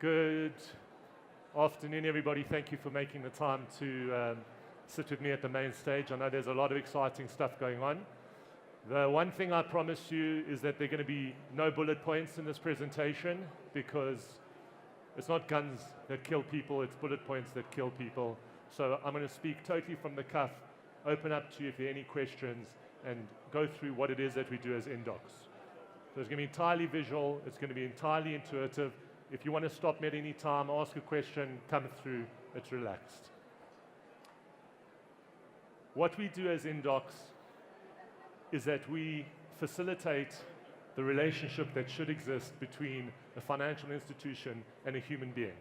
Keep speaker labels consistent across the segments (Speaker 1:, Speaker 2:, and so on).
Speaker 1: Good afternoon, everybody. Thank you for making the time to sit with me at the main stage. I know there's a lot of exciting stuff going on. The one thing I promise you is that there are going to be no bullet points in this presentation, because it's not guns that kill people, it's bullet points that kill people. So I'm going to speak totally from the cuff, open up to you if there are any questions, and go through what it is that we do as Indox. So it's going to be entirely visual, it's going to be entirely intuitive. If you want to stop me at any time, ask a question, come through, it's relaxed. What we do as Indox is that we facilitate the relationship that should exist between a financial institution and a human being.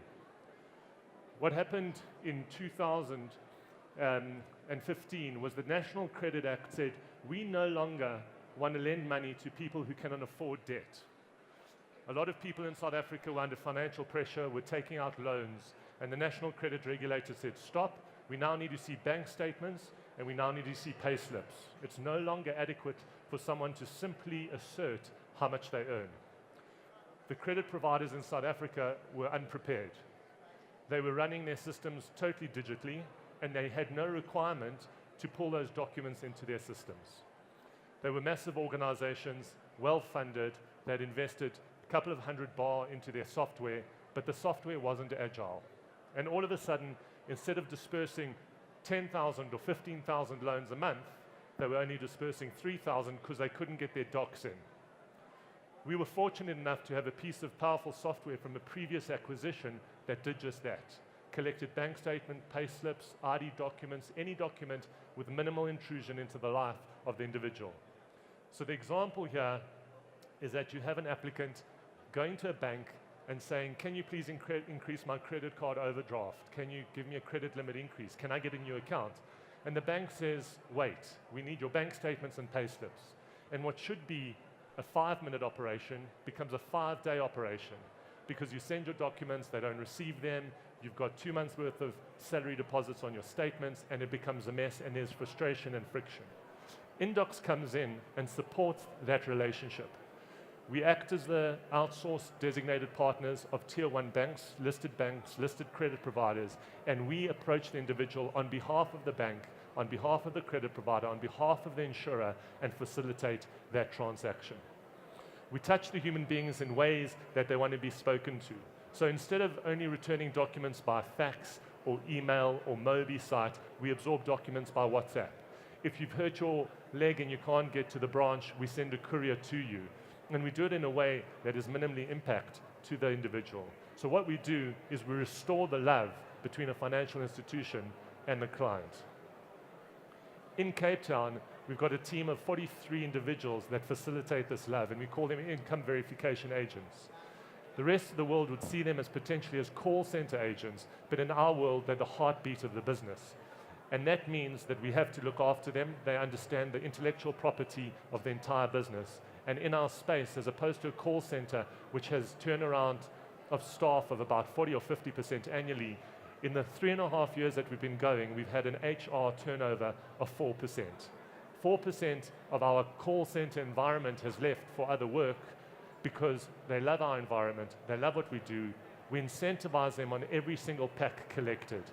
Speaker 1: What happened in 2015 was the National Credit Act said, we no longer want to lend money to people who cannot afford debt. A lot of people in South Africa were under financial pressure, were taking out loans, and the National Credit Regulator said, stop, we now need to see bank statements, and we now need to see pay slips. It's no longer adequate for someone to simply assert how much they earn. The credit providers in South Africa were unprepared. They were running their systems totally digitally, and they had no requirement to pull those documents into their systems. They were massive organizations, well-funded, they'd invested a couple of $100 into their software, but the software wasn't agile. And all of a sudden, instead of dispersing 10,000 or 15,000 loans a month, they were only dispersing 3,000 because they couldn't get their docs in. We were fortunate enough to have a piece of powerful software from a previous acquisition that did just that. Collected bank statement, pay slips, ID documents, any document with minimal intrusion into the life of the individual. So the example here is that you have an applicant going to a bank and saying, can you please increase my credit card overdraft? Can you give me a credit limit increase? Can I get a new account? And the bank says, wait, we need your bank statements and pay slips. And what should be a 5-minute operation becomes a 5-day operation, because you send your documents, they don't receive them, you've got 2 months worth of salary deposits on your statements, and it becomes a mess, and there's frustration and friction. Indox comes in and supports that relationship. We act as the outsourced designated partners of tier 1 banks, listed credit providers, and we approach the individual on behalf of the bank, on behalf of the credit provider, on behalf of the insurer, and facilitate that transaction. We touch the human beings in ways that they want to be spoken to. So instead of only returning documents by fax or email or Mobi site, we absorb documents by WhatsApp. If you've hurt your leg and you can't get to the branch, we send a courier to you. And we do it in a way that is minimally impact to the individual. So what we do is we restore the love between a financial institution and the client. In Cape Town, we've got a team of 43 individuals that facilitate this love, and we call them income verification agents. The rest of the world would see them as potentially as call center agents, but in our world, they're the heartbeat of the business. And that means that we have to look after them. They understand the intellectual property of the entire business. And in our space, as opposed to a call center, which has turnaround of staff of about 40 or 50% annually, in the 3.5 years that we've been going, we've had an HR turnover of 4%. 4% of our call center environment has left for other work because they love our environment, they love what we do. We incentivize them on every single pack collected.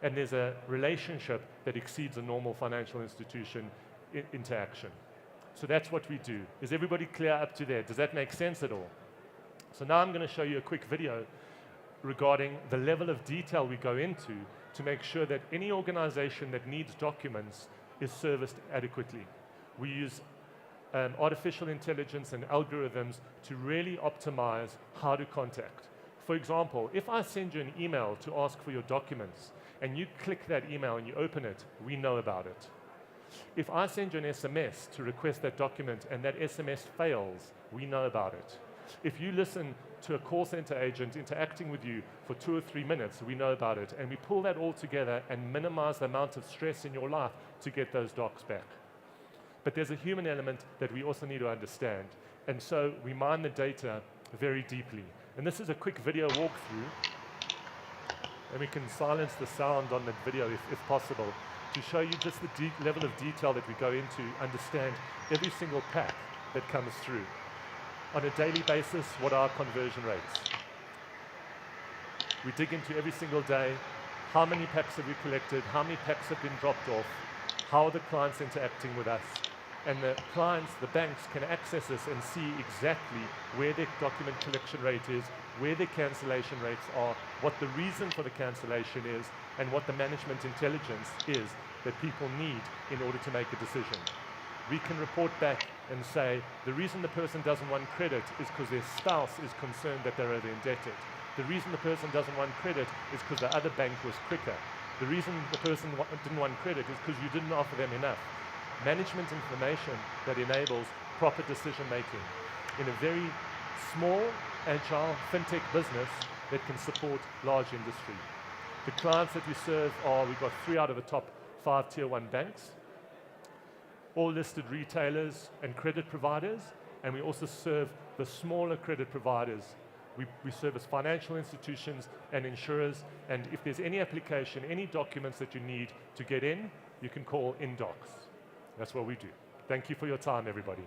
Speaker 1: And there's a relationship that exceeds a normal financial institution interaction. So that's what we do. Is everybody clear up to there? Does that make sense at all? So now I'm going to show you a quick video regarding the level of detail we go into to make sure that any organization that needs documents is serviced adequately. We use artificial intelligence and algorithms to really optimize how to contact. For example, if I send you an email to ask for your documents, and you click that email and you open it, we know about it. If I send you an SMS to request that document and that SMS fails, we know about it. If you listen to a call center agent interacting with you for 2 or 3 minutes, we know about it. And we pull that all together and minimize the amount of stress in your life to get those docs back. But there's a human element that we also need to understand. And so we mine the data very deeply. And this is a quick video walkthrough. And we can silence the sound on that video if possible, to show you just the level of detail that we go into, understand every single pack that comes through. On a daily basis, what are our conversion rates? We dig into every single day. How many packs have we collected? How many packs have been dropped off? How are the clients interacting with us? And the clients, the banks, can access this and see exactly where their document collection rate is, where their cancellation rates are, what the reason for the cancellation is, and what the management intelligence is that people need in order to make a decision. We can report back and say the reason the person doesn't want credit is because their spouse is concerned that they're over indebted. The reason the person doesn't want credit is because the other bank was quicker. The reason the person didn't want credit is because you didn't offer them enough. Management information that enables proper decision making in a very small, agile, fintech business that can support large industry. The clients that we serve are, we've got 3 out of the top 5 tier 1 banks, all listed retailers and credit providers, and we also serve the smaller credit providers. We service financial institutions and insurers, and if there's any application, any documents that you need to get in, you can call Indox. That's what we do. Thank you for your time, everybody.